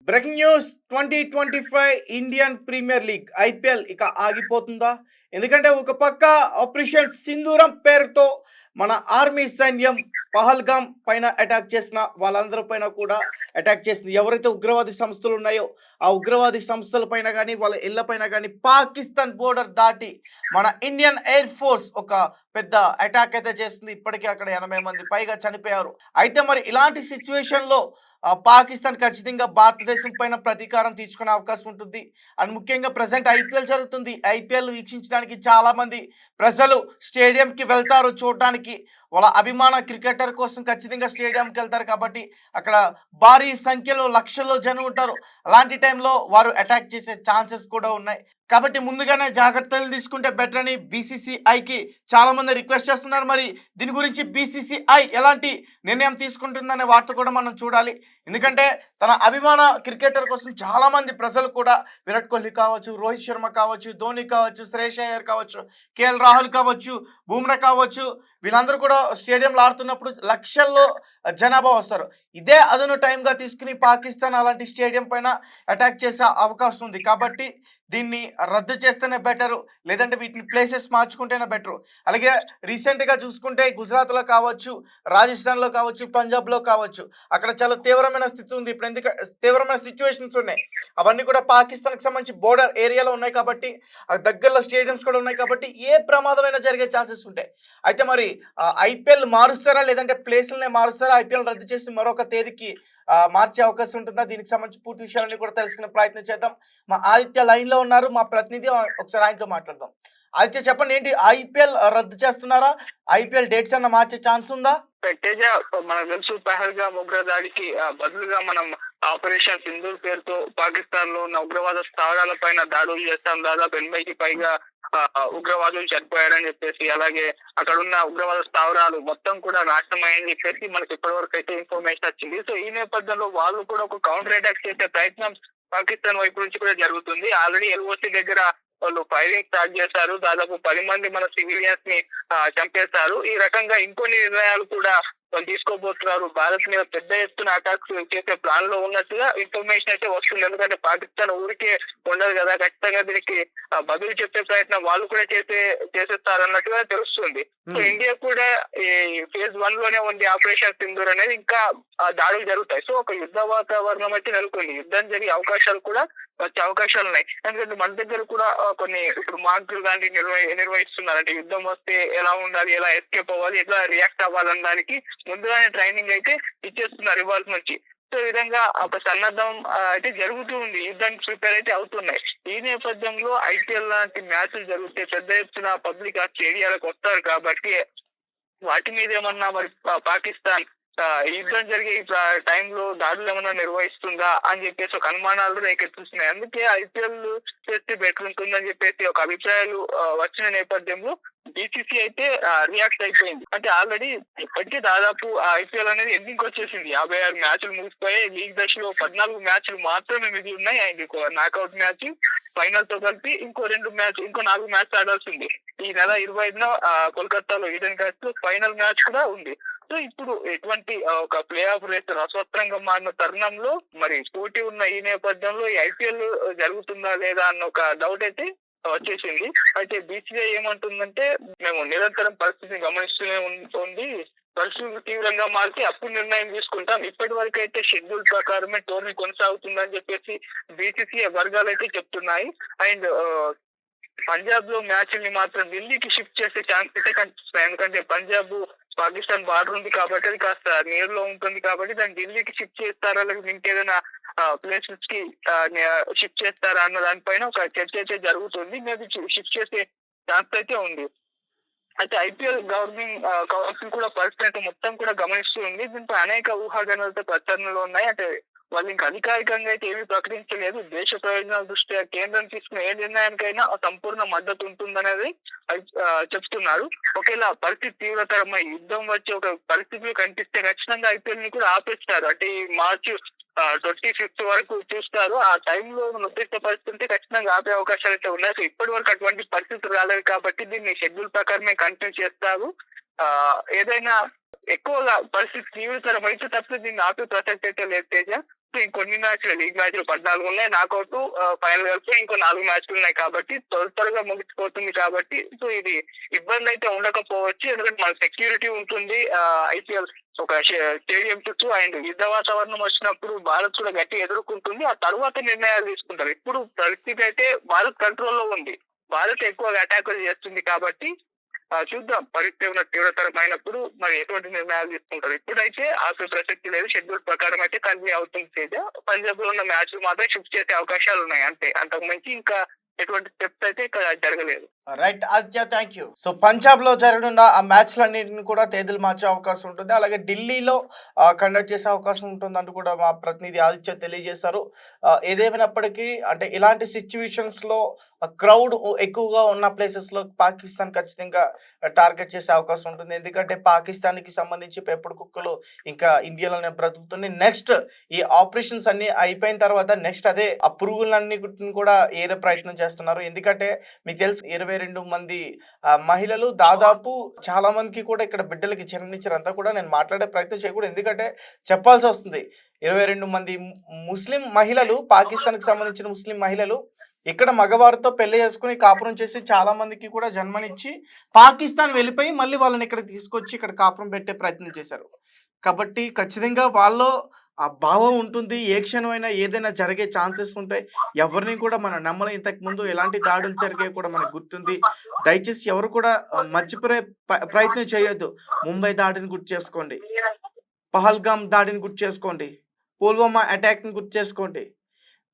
Breaking news 2025 Indian premier league IPL ఇక ఆగిపోతుందా? ఎందుకంటే ఒక పక్క ఆపరేషన్ సింధూరం పేరుతో మన ఆర్మీ సైన్యం పహల్గాం పైన అటాక్ చేసిన వాళ్ళందరి పైన కూడా అటాక్ చేసింది. ఎవరైతే ఉగ్రవాది సంస్థలు ఉన్నాయో ఆ ఉగ్రవాది సంస్థల పైన కానీ వాళ్ళ ఇళ్ల పైన కానీ పాకిస్తాన్ బోర్డర్ దాటి మన ఇండియన్ ఎయిర్ ఫోర్స్ ఒక పెద్ద అటాక్ అయితే చేస్తుంది. ఇప్పటికే అక్కడ 80 మంది పైగా చనిపోయారు. అయితే మరి ఇలాంటి సిచ్యువేషన్లో పాకిస్తాన్ ఖచ్చితంగా భారతదేశం పైన ప్రతీకారం తీసుకునే అవకాశం ఉంటుంది. అండ్ ముఖ్యంగా ప్రజెంట్ ఐపీఎల్ జరుగుతుంది. ఐపీఎల్ వీక్షించడానికి చాలామంది ప్రజలు స్టేడియంకి వెళ్తారు చూడడానికి. వాళ్ళ అభిమాన క్రికెటర్ కోసం ఖచ్చితంగా స్టేడియంకి వెళ్తారు కాబట్టి అక్కడ భారీ సంఖ్యలో లక్షల్లో జనం ఉంటారు. అలాంటి టైంలో వారు అటాక్ చేసే ఛాన్సెస్ కూడా ఉన్నాయి. కాబట్టి ముందుగానే జాగ్రత్తలు తీసుకుంటే బెటర్ అని బీసీసీఐకి చాలామంది రిక్వెస్ట్ చేస్తున్నారు. మరి దీని గురించి బీసీసీఐ ఎలాంటి నిర్ణయం తీసుకుంటుందనే వార్త కూడా మనం చూడాలి. ఎందుకంటే తన అభిమాన క్రికెటర్ కోసం చాలామంది ప్రజలు కూడా విరాట్ కోహ్లీ కావచ్చు, రోహిత్ శర్మ కావచ్చు, ధోని కావచ్చు, శ్రేయస్ అయ్యర్ కావచ్చు, కేఎల్ రాహుల్ కావచ్చు, బూమ్రా కావచ్చు, వీళ్ళందరూ కూడా స్టేడియంలో ఆడుతున్నప్పుడు లక్షల్లో జనాభా వస్తారు. ఇదే అదను టైంగా తీసుకుని పాకిస్తాన్ అలాంటి స్టేడియం పైన అటాక్ చేసే అవకాశం ఉంది. కాబట్టి దీన్ని రద్దు చేస్తేనే బెటరు, లేదంటే వీటిని ప్లేసెస్ మార్చుకుంటేనే బెటరు. అలాగే రీసెంట్గా చూసుకుంటే గుజరాత్లో కావచ్చు, రాజస్థాన్లో కావచ్చు, పంజాబ్లో కావచ్చు, అక్కడ చాలా తీవ్రమైన స్థితి ఉంది. ఇప్పుడు ఎందుకంటే తీవ్రమైన సిచ్యువేషన్స్ ఉన్నాయి. అవన్నీ కూడా పాకిస్తాన్కి సంబంధించి బోర్డర్ ఏరియాలో ఉన్నాయి కాబట్టి దగ్గరలో స్టేడియంస్ కూడా ఉన్నాయి కాబట్టి ఏ ప్రమాదమైనా జరిగే ఛాన్సెస్ ఉంటాయి. అయితే మరి ఐపీఎల్ మారుస్తారా, లేదంటే ప్లేసులనే మారుస్తారా? ఐపీఎల్ రద్దు చేసి మరొక తేదీకి మార్చే అవకాశం ఉంటుందా? దీనికి సంబంధించి పూర్తి విషయాలన్నీ కూడా తెలుసుకునే ప్రయత్నం చేద్దాం. మా ఆదిత్య లైన్లో ఉన్నారు, మా ప్రతినిధి. ఒకసారి ఆయనతో మాట్లాడదాం. ఆదిత్య, చెప్పండి, ఏంటి ఐపీఎల్ రద్దు చేస్తున్నారా? ఐపీఎల్ డేట్స్ అన్న మార్చే ఛాన్స్ ఉందా? తేజ, మనకు తెలుసు పహల్గామ్ ఉగ్రదాడికి బదులుగా మనం ఆపరేషన్ సింధూర్ పేరుతో పాకిస్తాన్ లో ఉన్న ఉగ్రవాద స్థావరాల పైన దాడులు చేస్తాం. దాదాపు 80కి పైగా ఉగ్రవాదులు చనిపోయారని చెప్పేసి, అలాగే అక్కడ ఉన్న ఉగ్రవాద స్థావరాలు మొత్తం కూడా నాశనమయ్యని చెప్పేసి మనకి ఇప్పటివరకు అయితే ఇన్ఫర్మేషన్ వచ్చింది. సో ఈ నేపథ్యంలో వాళ్ళు కూడా ఒక కౌంటర్ అటాక్ చేసే ప్రయత్నం పాకిస్తాన్ వైపు నుంచి కూడా జరుగుతుంది. ఆల్రెడీ ఎల్ఓసి దగ్గర వాళ్ళు ఫైరింగ్ స్టార్ట్ చేశారు. దాదాపు 10 మంది మన సివిలియన్స్ ని చంపేశారు. ఈ రకంగా ఇంకొన్ని నిర్ణయాలు కూడా వాళ్ళు తీసుకోబోతున్నారు. భారత్ మీద పెద్ద ఎత్తున అటాక్స్ చేసే ప్లాన్ లో ఉన్నట్టుగా ఇన్ఫర్మేషన్ అయితే వస్తుంది. ఎందుకంటే పాకిస్తాన్ ఊరికే ఉండదు కదా, ఖచ్చితంగా దీనికి బదులు చెప్పే ప్రయత్నం వాళ్ళు కూడా చేసేస్తారు అన్నట్టుగా తెలుస్తుంది. సో ఇండియా కూడా ఈ ఫేజ్ 1 లోనే ఉంది ఆపరేషన్ సింధూర్ అనేది. ఇంకా దాడులు జరుగుతాయి. సో ఒక యుద్ధ వాతావరణం అయితే నెలకొంది. యుద్ధం జరిగే అవకాశాలు కూడా వచ్చే అవకాశాలు ఉన్నాయి. ఎందుకంటే మన దగ్గర కూడా కొన్ని ఇప్పుడు మాక్ లాంటి నిర్వహిస్తున్నారు. అంటే యుద్ధం వస్తే ఎలా ఉండాలి, ఎలా ఎస్కేప్ అవ్వాలి, ఎట్లా రియాక్ట్ అవ్వాలన్న దానికి ముందుగానే ట్రైనింగ్ అయితే ఇచ్చేస్తున్నారు ఇవాళ నుంచి. సో ఈ విధంగా ఒక సన్నద్ధం అయితే జరుగుతూ ఉంది. యుద్ధానికి ప్రిపేర్ అయితే అవుతున్నాయి. ఈ నేపథ్యంలో ఐపీఎల్ లాంటి మ్యాచ్లు జరిగితే పెద్ద ఎత్తున పబ్లిక్ ఆ స్టేడియాలకు వస్తారు కాబట్టి వాటి మీద ఏమన్నా మరి పాకిస్తాన్ యుద్ధం జరిగే టైంలో దాడులు ఏమన్నా నిర్వహిస్తుందా అని చెప్పేసి ఒక అనుమానాలు రేకెత్తిస్తున్నాయి. అందుకే ఐపీఎల్ చేస్తే బెటర్ ఉంటుందని చెప్పేసి ఒక అభిప్రాయాలు వచ్చిన నేపథ్యంలో బీసీసీ అయితే రియాక్ట్ అయిపోయింది. అంటే ఆల్రెడీ ఇప్పటికే దాదాపు ఐపీఎల్ అనేది ఎండింగ్ వచ్చేసింది. 56 మ్యాచ్లు ముగిసిపోయాయి. లీగ్ దశలో 14 మ్యాచ్లు మాత్రమే మిగిలి ఉన్నాయి. ఇంకో నాకౌట్ మ్యాచ్ ఫైనల్ తో కలిపి ఇంకో 4 మ్యాచ్ ఆడాల్సింది. ఈ నెల 25న కోల్కతాలో ఈడెన్ గార్డెన్స్ లో ఫైనల్ మ్యాచ్ కూడా ఉంది. సో ఇప్పుడు ఎటువంటి ఒక ప్లే ఆఫ్ రేస్ అస్వత్రంగా మారిన తరుణంలో మరి పోటీ ఉన్న ఈ నేపథ్యంలో ఈ ఐపీఎల్ జరుగుతుందా లేదా అన్న ఒక డౌట్ అయితే వచ్చేసింది. అయితే బీసీఐ ఏమంటుందంటే, మేము నిరంతరం పరిస్థితిని గమనిస్తూనే ఉంది. పరిస్థితులు తీవ్రంగా మారితే అప్పుడు నిర్ణయం తీసుకుంటాం. ఇప్పటి వరకు అయితే షెడ్యూల్ ప్రకారమే టోర్నీ కొనసాగుతుందని చెప్పేసి బీసీసీఐ వర్గాలు అయితే చెప్తున్నాయి. అండ్ పంజాబ్ లో మ్యాచ్ని మాత్రం ఢిల్లీకి షిఫ్ట్ చేసే ఛాన్స్ అయితే కనిపిస్తున్నాయి. ఎందుకంటే పంజాబ్ పాకిస్తాన్ బార్డర్ ఉంది కాబట్టి అది కాస్త నియర్ లో ఉంటుంది కాబట్టి దాన్ని ఢిల్లీకి షిఫ్ట్ చేస్తారా లేకపోతే ఇంకేదైనా ప్లేసెస్ కి షిఫ్ట్ చేస్తారా అన్న దానిపైన ఒక చర్చ అయితే జరుగుతుంది. మేబీ షిఫ్ట్ చేసే ఛాన్స్ అయితే ఉంది. అయితే ఐపీఎల్ గవర్నింగ్ కౌన్సిల్ కూడా పరిస్థితి మొత్తం కూడా గమనిస్తూ ఉంది. దీంతో అనేక ఊహాగానాలతో ప్రచారణలో ఉన్నాయి. అంటే వాళ్ళు ఇంకా అధికారికంగా అయితే ఏమీ ప్రకటించలేదు. దేశ ప్రయోజనాల దృష్ట్యా కేంద్రం తీసుకున్న ఏ నిర్ణయానికైనా సంపూర్ణ మద్దతు ఉంటుందనేది చెప్తున్నారు. ఒకేలా పరిస్థితి తీవ్రతరమై యుద్ధం వచ్చే ఒక పరిస్థితులు కనిపిస్తే ఖచ్చితంగా ఐపీఎల్ ని కూడా ఆపేస్తారు. అంటే ఈ మార్చి 25th వరకు చూస్తారు. ఆ టైంలో నిర్దిష్ట పరిస్థితి ఖచ్చితంగా ఆపే అవకాశాలు అయితే ఉన్నాయి. సో ఇప్పటి వరకు అటువంటి పరిస్థితులు రాలేదు కాబట్టి దీన్ని షెడ్యూల్ ప్రకారమే కంటిన్యూ చేస్తారు. ఏదైనా ఎక్కువగా పరిస్థితి తీవ్రతరం అయితే తప్ప దీన్ని ఆపే ప్రసక్తి అయితే లేదు తేజ. ఇంకొన్ని మ్యాచ్లు లీగ్ మ్యాచ్లు 14 ఉన్నాయి. నాకౌట్ ఫైనల్ కలిపి ఇంకో 4 మ్యాచ్లు ఉన్నాయి కాబట్టి త్వరగా ముగిసిపోతుంది కాబట్టి సో ఇది ఇబ్బంది అయితే ఉండకపోవచ్చు. ఎందుకంటే మన సెక్యూరిటీ ఉంటుంది. ఐపీఎల్ ఒక స్టేడియం చుట్టూ అండ్ యుద్ధ వాతావరణం వచ్చినప్పుడు భారత్ కూడా గట్టి ఎదుర్కొంటుంది. ఆ తర్వాత నిర్ణయాలు తీసుకుంటారు. ఇప్పుడు పరిస్థితి అయితే భారత్ కంట్రోల్లో ఉంది. భారత్ ఎక్కువగా అటాకులు చేస్తుంది కాబట్టి చూద్దాం పరిస్థితి ఉన్న తీవ్రతరమైనప్పుడు మరి ఎటువంటి నిర్ణయాలు తీసుకుంటారు. ఇప్పుడైతే ఆపే ప్రసక్తి లేదు. షెడ్యూల్ ప్రకారం అయితే కంటిన్యూ అవుతుంది. తేజ పంజాబ్ లో ఉన్న మ్యాచ్లు మాత్రం షిఫ్ట్ చేసే అవకాశాలు ఉన్నాయి. అంతే, అంతకు మించి ఇంకా ఎటువంటి స్టెప్స్ అయితే ఇక్కడ జరగలేదు. Right Aditya, thank you. So Punjab లో జరగనున్న ఆ మ్యాచ్లన్నింటిని కూడా తేదీలు మార్చే అవకాశం ఉంటుంది. అలాగే ఢిల్లీలో కండక్ట్ చేసే అవకాశం ఉంటుంది అంటూ కూడా మా ప్రతినిధి ఆదిత్య తెలియజేశారు. ఏదేమైనప్పటికీ అంటే ఇలాంటి సిచ్యువేషన్స్ లో క్రౌడ్ ఎక్కువగా ఉన్న ప్లేసెస్ లో పాకిస్తాన్ ఖచ్చితంగా టార్గెట్ చేసే అవకాశం ఉంటుంది. ఎందుకంటే పాకిస్తాన్ కి సంబంధించి పెప్పుడు కుక్కలు ఇంకా ఇండియాలోనే బ్రతుకుతున్నాయి. నెక్స్ట్ ఈ ఆపరేషన్స్ అన్ని అయిపోయిన తర్వాత నెక్స్ట్ అదే ఆ పురుగులన్నీ కూడా ఏరే ప్రయత్నం చేస్తున్నారు. ఎందుకంటే మీకు తెలుసు 22 మంది మహిళలు దాదాపు చాలా మందికి కూడా ఇక్కడ బిడ్డలకి జన్మనిచ్చారు. అంతా కూడా నేను మాట్లాడే ప్రయత్నం చేయకూడదు, ఎందుకంటే చెప్పాల్సి వస్తుంది. 22 మంది ముస్లిం మహిళలు, పాకిస్తాన్కి సంబంధించిన ముస్లిం మహిళలు ఇక్కడ మగవారితో పెళ్లి చేసుకుని కాపురం చేసి చాలా మందికి కూడా జన్మనిచ్చి పాకిస్తాన్ వెళ్ళిపోయి మళ్ళీ వాళ్ళని ఇక్కడ తీసుకొచ్చి ఇక్కడ కాపురం పెట్టే ప్రయత్నం చేశారు. కాబట్టి ఖచ్చితంగా వాళ్ళు ఆ భావం ఉంటుంది. ఏ క్షణమైనా ఏదైనా జరిగే ఛాన్సెస్ ఉంటాయి. ఎవరిని కూడా మనం నమ్మలేం. ఇంతకు ముందు ఎలాంటి దాడులు జరిగాయి కూడా మనకు గుర్తుంది. దయచేసి ఎవరు కూడా మర్చిపోయే ప్రయత్నం చేయొద్దు. ముంబై దాడిని గుర్తు చేసుకోండి, పహల్గామ్ దాడిని గుర్తు చేసుకోండి, పుల్వామా అటాక్ని గుర్తు చేసుకోండి,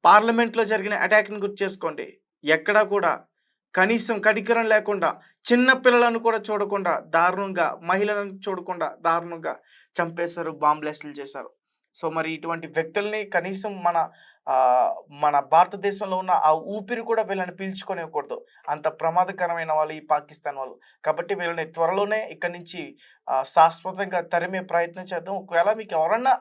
పార్లమెంట్లో జరిగిన అటాక్ని గుర్తు చేసుకోండి. ఎక్కడా కూడా కనీసం కనికరం లేకుండా చిన్న పిల్లలను కూడా చూడకుండా దారుణంగా, మహిళలను చూడకుండా దారుణంగా చంపేశారు, బాంబ్ బ్లాస్టులు చేశారు. సో మరి ఇటువంటి వ్యక్తుల్ని కనీసం మన భారతదేశంలో ఉన్న ఆ ఊపిరి కూడా వీళ్ళని పీల్చుకోనివ్వకూడదు. అంత ప్రమాదకరమైన వాళ్ళు ఈ పాకిస్తాన్ వాళ్ళు. కాబట్టి వీళ్ళని త్వరలోనే ఇక్కడి నుంచి శాశ్వతంగా తరిమే ప్రయత్నం చేద్దాం. ఒకవేళ మీకు ఎవరన్నా